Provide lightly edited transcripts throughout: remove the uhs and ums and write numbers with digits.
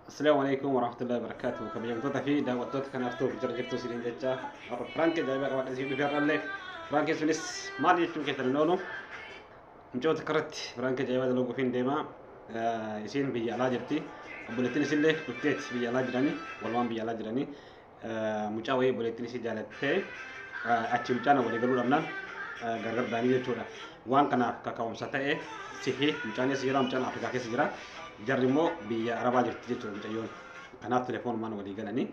السلام عليكم ورحمة الله وبركاته. كبيرة توتا في دا وتوتا كان أفتو في جرجرتو سيرين جتا. فرانك جايبا كمان أسيب بفير الله. فرانك سوليس ما لي يشوف كتر نونو. نجوا تكرت فرانك جايبا دا لوجو فين ديما. يسين بيجي على جرتي. بولتين سيله بكتيت بيجي على جراني. والله بيجي على جراني. مجاوي بولتين سي جالته. أتشي مجانا ولي قالوا لنا. غرغر داني يجورا. وان كنا كاكاوم ساتة سيهي مجاني سيرا مجانا أفريقيا كسيرا. jarrimo biyya arabaa jirti jechuudha mucayyoon kanaaf telefoon walii galanii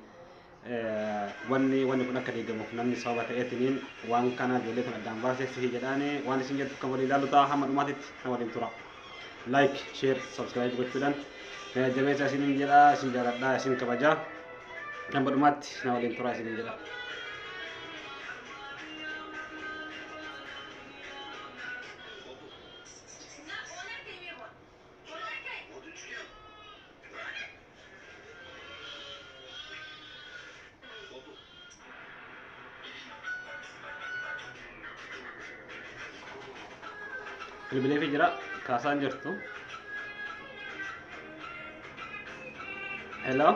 wanni kun akka deegamuuf namni sababa ta'eetiniin waan kana ijoollee kan addaan baasee sihii jedhaanii waan isin jettu kan walii ilaalu ta'a hamma dhumaatitti kan waliin tura like share subscribe gochuudhaan jabeessa isinin jedha isin jaaladha isin kabajaa hamma dhumaatti na waliin tura isinin jedha. Bilbilee fi jira kaasaan jirtu. Hello.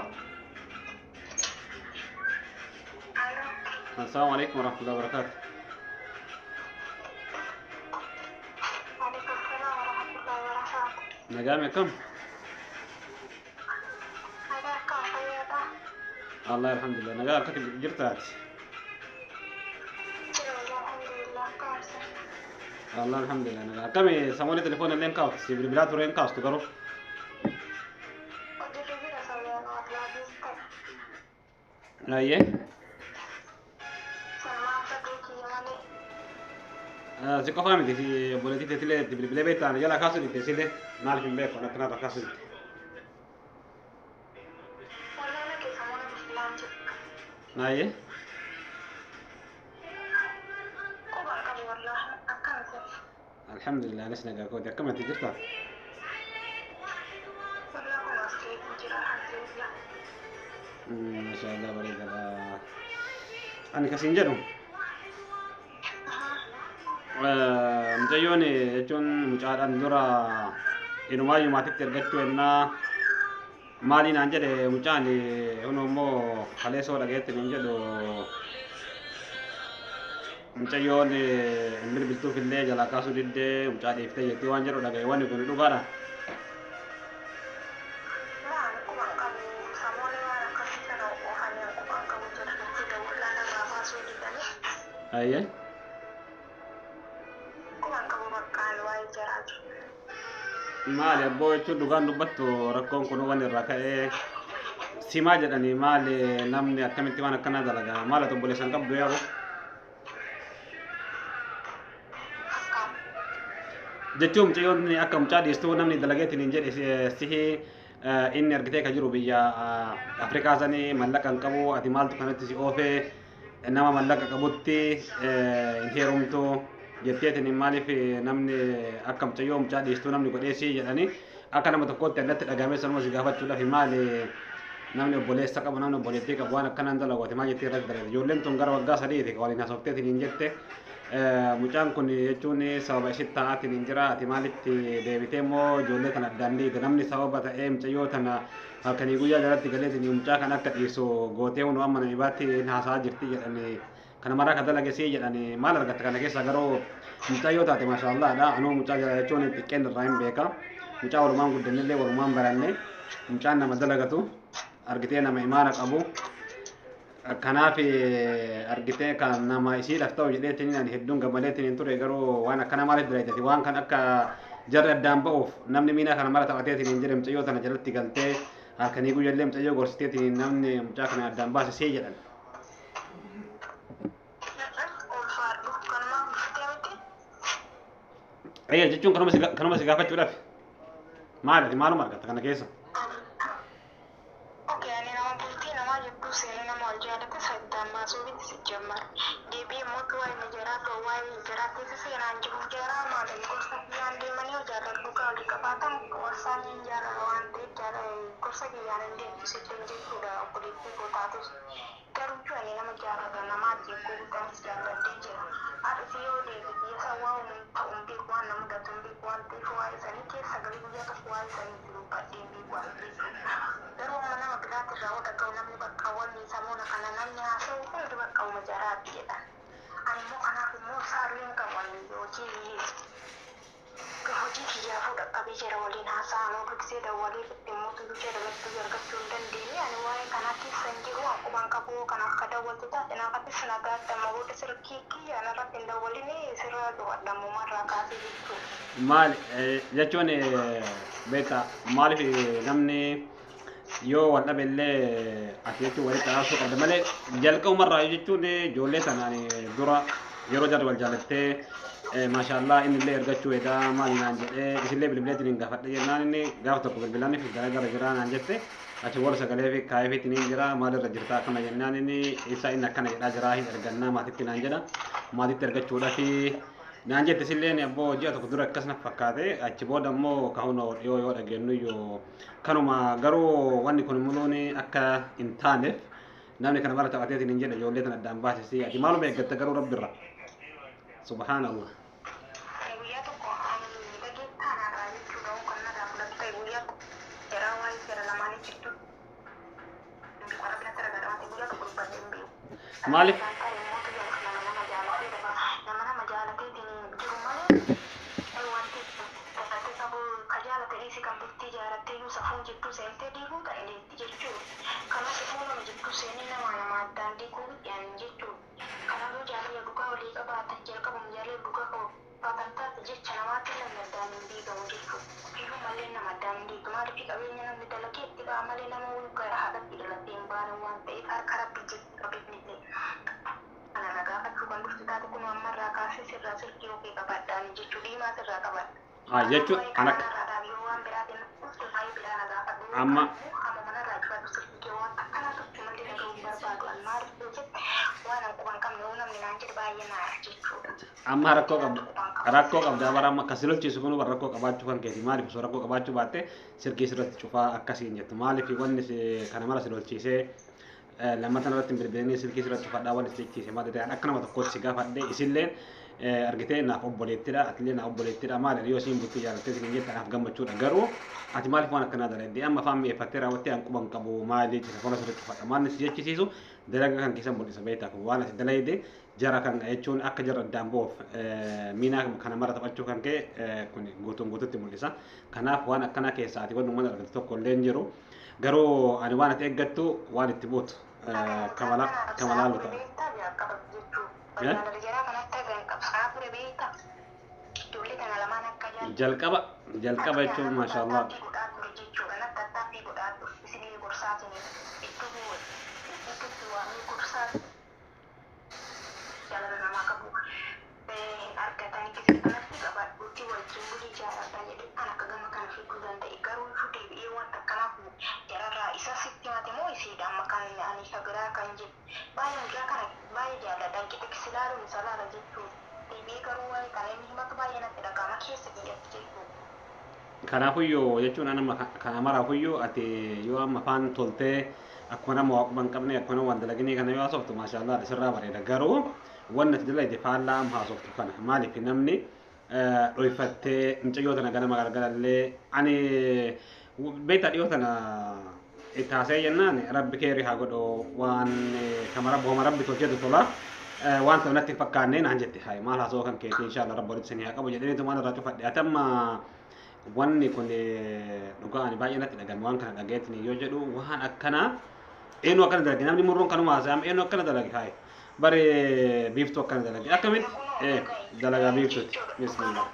Assalamu alaikum warahmatullahi wabarakatuh. Waalaikumsalam warahmatullahi wabarakatuh. Nagame kam? Nagaa akkam fayyaadha? Allah alhamdulillah. Nagaa harka jirtaati. Jira alhamdulillah akkam. Allah alhamdulillah. Nagaa akkami samoonni telefoon illee kaawwatu si bilbilaa ture hin kaastu garuu. Hojjetu jira sayyaan wallaa biiftan. Ayyee. Salmaan faduu kiyya malee. Si qofaa miti si obboleettii teessilee bilbilee beektaan jala kaasuu dhiitte sillee maaliif hin beeku akka kanaaf kaasuu dhiitte. Wallaan akka samoona bifilaan jirtu. Ayyee. Qubaan qabu wallaa akkam ta'e. Alhamdulillah anis nagaa kooti akkamatti jirtaa? Wallaa kun as keetiin jira alhamdulillah. Mashaallah bareedaadha. Ani kasiin jedhu. Mucayyoon jechuun mucaadhaan dura inumaayyuu maatitti ergachuu ennaa maaliin aan jedhe mucaan kun immoo kaleessoo dhageetti hin jedhu mucayyoon hin bilbiltuuf illee jalaa kaasuu diddee mucaa dhiiftee jettee waan jedhu dhagaye wanni kun dhugaadha. Maan qubaan qabu samoonni waan akkasii kana oofanii qubaan qabu jedhanii jira wallaa nagaa baasuu didanii. Ayyee. Qubaan qabu bakkaan waa'ee jiraatu. Maali abboo jechuun dhugaan dubbattu rakkoon kun waan irraa ka'ee simaa jedhanii maali namni akkamitti waan akkanaa dalagaa maal ati obboleessan qabdu yaa boo Akkam. jechuun mucayyoon akka mucaa dhiistuu namni dalageetiin hin jedhe sihii inni argitee ka jiru biyya Afrikaa sanii mallaqa hin qabu ati maaltu kanatti si oofee nama mallaqa qabutti hin heerumtu jetteetiin maaliif namni akka mucayyoo mucaa dhiistuu namni godheesii jedhanii akka nama tokkotti addatti dhagaamee sanuma si gaafachuudhaaf maali namni obboleessa qabu namni obboleettii qabu waan akkanaan dalagu ati maal jettee irratti dalagde ijoolleen tun gara waggaa sadiiti waliin haasofteetiin hin jette mucaan kun jechuun sababa isitti ta'aatiin hin jira ati maalitti deebitee immoo ijoollee tana addaan dhiiga namni sababa ta'ee mucayyoo tana halkanii guyyaa jalatti galeetiin mucaa kan akka dhiisu gootee hundu amma nami baatti haasaa jirti jedhanii kana maraa ka dalagesii jedhanii maal argatta kana keessa garuu mucayyoo taate maashaallaadha anuu mucaa jechuun xiqqeen irraa hin beeka mucaa walumaan guddannillee walumaan baranne mucaan nama dalagatu argitee nama imaana qabu kanaaf argitee kan nama isiidhaaf ta'u jedheetiin ani hedduun gammadeetiin ture garuu waan akkana maaliif dalaydati waan kan akka jarri addaan ba'uuf namni miinaa kana mara taphateetiin hin jedhe mucayyoo tana jalatti galtee halkanii guyyallee mucayyoo gorsiteetiin namni mucaa kana addaan baase see jedhan. Ulfaadhu kanumaan guftee miti. Ayya jechuun kanuma si gaafachuudhaaf maali maaluma argatta kana keessa? Oke, ani nama bultii namaa jidduu seenee nama wal jaalate saddaan baasuu biti si jammar. Deebii immoo waa'ee mijaraa ta'u waa'ee mijaraa keessa seenaan jiruuf jaaraa maaliin gorsa kiyyaan deemanii yoo jaaladhu kaa olii qabaatan gorsaan hin jaalala waan ta'eef gorsa kiyyaan hin deemsisee jechuudha obboleettii koo taatus. Garuu ani nama jaalala namaa jeequu guddaanis jaalladhee jira. Haadha fi yoo deebii isa waan ta'uun beeku waan nama gatuun beeku waan ta'eef waa'ee sanii keessa galii guyyaa tokko waa'ee sanii jiru baay'ee beeku waan ta'eef. Garuu amma gaafa dhaga'u namni bakka wanni samuuna kana namni haasa'u hundi bakka uma jaraatti jedhan. Ani immoo kanaaf immoo saarleen kan waliin hojii kiyyaafuu dhaqqabee jira waliin haasa'an dursee dawwalee itti immoo tulluu jira lattuu argachuu hin dandeenye ani waa'ee kanaa keessa hin jiru akkuma qabuu kan akka dawwaltu taate naafatti nagaatti amma booda sirkii kiyya narratti hin dawwaline sirra du'adhamumarraa kaasee jechuudha. Maal jechuun beektaa maaliif namni yoo wal dhabeellee ati jechuun walitti haasuu qabda malee jalqabumarraa jechuun ijoollee sanaan dura yeroo jarri wal jaalattee maashaallah inni illee ergachuu edaa maali naan jedhee isillee bilbileetiin hin gaafadhe jennaan inni gaafa tokko bilbilaaniif garagara jira naan jette achi wal sagalee fi kaayefiitiin hin jira maalirra jirta akkana jennaan inni isa inni akkana jedhaa jira hin ergannaa maatitti naan jedha maatitti ergachuudha fi naan jette isilleen abboo ji'a tokko dura akkasna fakkaate achi booda immoo kahunoo yoo dhageenyu yoo kanuma garuu wanni kun muluun akka hin taaneef namni kana mara taphateetiin hin jedhe ijoollee tan addaan baasisii ati maaluma eeggatte garuu rabbirra subhaanallah. Maaliif jechuun anak amma amma rakkoo qabda bara amma kasilolchiisu kun rakkoo qabaachuu kan keeti maaliif osoo rakkoo qabaachuu baatte sirkii sirratti cufaa akkasiin jettu maaliif wanni kana mara silolchiisee lammatan irratti bilbilanii sirkii sirratti cufadhaa wanni silolchiise maal ta'e akka nama tokkootti si gaafadhe isilleen argitee naaf obboleettidha atillee naaf obboleettidha maali yoo isiin bultii jaalattee isin jette naaf gammachuudha garuu ati maaliif waan akkanaa dalagdee amma afaan mi'eeffattee raawwattee hanquban qabu maali jecha fola sirriitti fadha maanni si jechisiisu dalaga kan keessan mul'isa beektaaf waan ati dalagde jara kan jechuun akka jarra addaan boof miinaa kana mara taphachuu kan ka'e kun guutuun guututti mul'isa kanaaf waan akkanaa keessaa ati wanni uummanni argatu tokko illee hin jiru garuu ani waan ati eeggattu waan itti buutu kamalaalu ta'a. jalqaba jechuun maashaallah Kanaafuu jechuun nama kana maraafuyyuu ati yoo amma afaan toltee akkuma nama waaquma hin qabne akkuma waan dalaginii kana yoo haasoftu maashaallah sirraa bareeda garuu wanni ati dalagde faallaa amma haasoftu kana maaliif namni dhoyfattee mucayyoo tana ganama gargarallee ani beektaa dhiyoo tana itti haasa'ee jennaan rabbi keerii haa godhu waan kamara booma rabbi tolcheetu tola waan ta'u natti fakkaannee naan jette hayi maal haasoo kan keetii inshaallah rabbi walitti isin haa qabu jedhaniitu waan irraa cufadhe atamma wanni kun dhugaan baay'ee natti dhagame waan kana dhageetiin yoo jedhu waan akkanaa eenyu akkana dalage namni murruun kanuma haasa'am eenyu akkana dalage hayi bare biiftuu akkana dalage akkamitti dalagaa biiftuutti bismillah.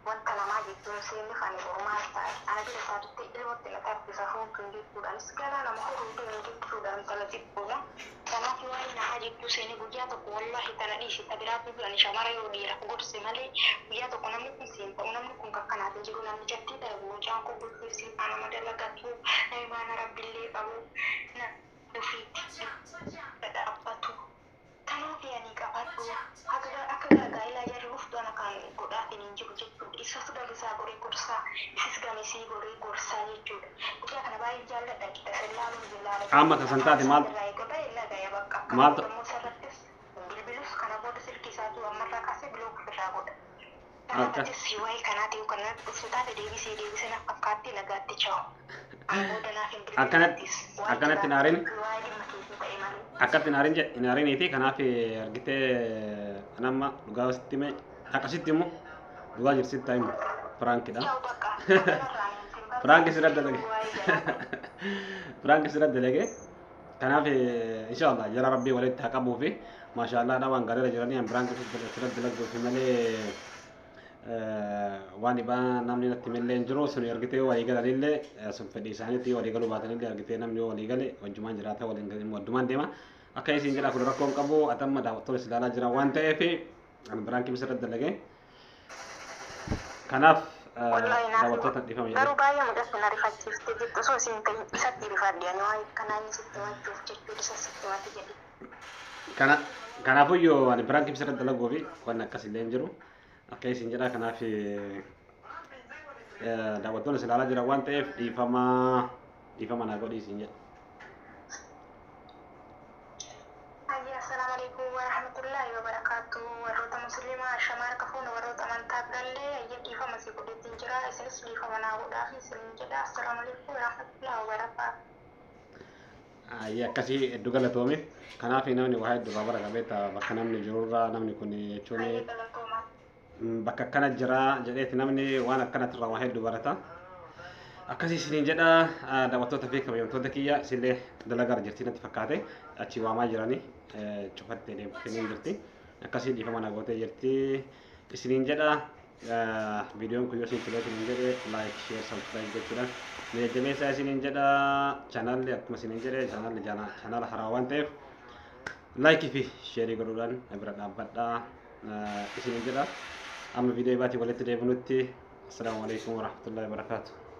wanta namaa jechuun seerri kan normaal ta'e ana bira isaatti dhimmoota na taasisa hundi jechuudhaan gara nama hundi jechuudhaan tala jechuudha. Kanaaf waa'ee namaa jechuu seenii guyyaa tokko wallaahi tana dhiisi tabiraatti du'an shamara yoo dhiira gorse malee guyyaa tokko namni kun seen ta'u namni kun kakkanaatiin jiru namni jattii ta'e mucaan kun gurgursiin nama dalagatu nama maana rabbillee qabu na dhufiitti dhaabbatu. Kanaaf yaani qabadhu akka gargaarila jarri uftuun kan godhaatiin hin jiru jechuudha. Isas galisaa goree gorsaa isis gamisii goree gorsaa jechuudha. Guyyaa kana baay'ee jaalladha qixxa sellaaluun bilaala. Amma kasan taate maal? Maaltu? Bilbilus kana booda silkii isaatu ammarraa kaasee bilook ofirraa godha. Akka Si waa'ee kanaatiin kan natti taate deebisee na fakkaatti nagaatti cha'u. Ammoo danaaf hin akkanatti naarin akkatti naariniiti kanaaf argitee anamma dhugaa wasitti mee akkasitti immoo dhugaa jirsitti himu Firaankiidha. Firaanki sirra dalage Firaanki sirra dalage kanaaf inshallah jara rabbii walitti haa qabuu fi maashaallah waan gaariirra jiranii Firaanki sirra dalaguu fi malee waan dhibaa namni natti millee hin jiru sun argitee walii galanillee sun fedhii isaaniitti walii galuu baatanillee argitee namni walii gale wajjumaan jiraata waliin galee wajjumaan deema akka isiin jedha kun rakkoon qabu atamma daawwattoon is ilaalaa jira waan ta'eef Firaanki sirra dalage kanaaf daawwattoota dhiifama jedhu. Garuu baay'ee mudatu na rifachiifte jettu osoo isin ta'in isatti rifadde ani waa'ee kanaan isitti machuuf jechuu isa sitti mati jedhe. Kanaafuyyoo ani Firaanki sirra dalaguu fi waan akkasillee hin jiru. Akka isin jedha kanaaf daawwattoon is ilaalaa jira waan ta'eef dhiifama naa godhi isin jedha. Assalamu alaikum warahmatullahi wabarakatuh. Warroota musliimaa shamaara kafuun warroota amantaa birallee dhiifama si godhetti jira. Isinis dhiifama naa godhaa fi isin jedha. Assalamu alaikum warahmatullahi wabarakatuh. Akkasii hedduu galatoome. Kanaaf namni waa hedduu irraa bara qabeetta bakka namni jirurraa namni kun jechuun bakka akkana jira jedheeti namni waan akkanatti irraa waa hedduu barata. Akkasii isiniin jedha daawwattoota fi kabajamtoota kiyya isillee dalagaa jirti natti fakkaate achi waamaa jiranii cufattee deemtee jirti. Akkasii dhiifama naa gootee jirti isiniin jedha viidiyoon kun yoo isin tolee isiniin jedhe laayik sheer sabskiraayib gochuudhaan jabeessaa isiniin jedha chaanaalli akkuma isiniin jedhe chaanaala haaraa waan ta'eef laayikii fi sheerii godhuudhaan bira dhaabbadhaa isiniin jedha. Amma viidiyoo baatii walitti deebinutti. Assalamu alaikum warahmatullahi wabarakatuh.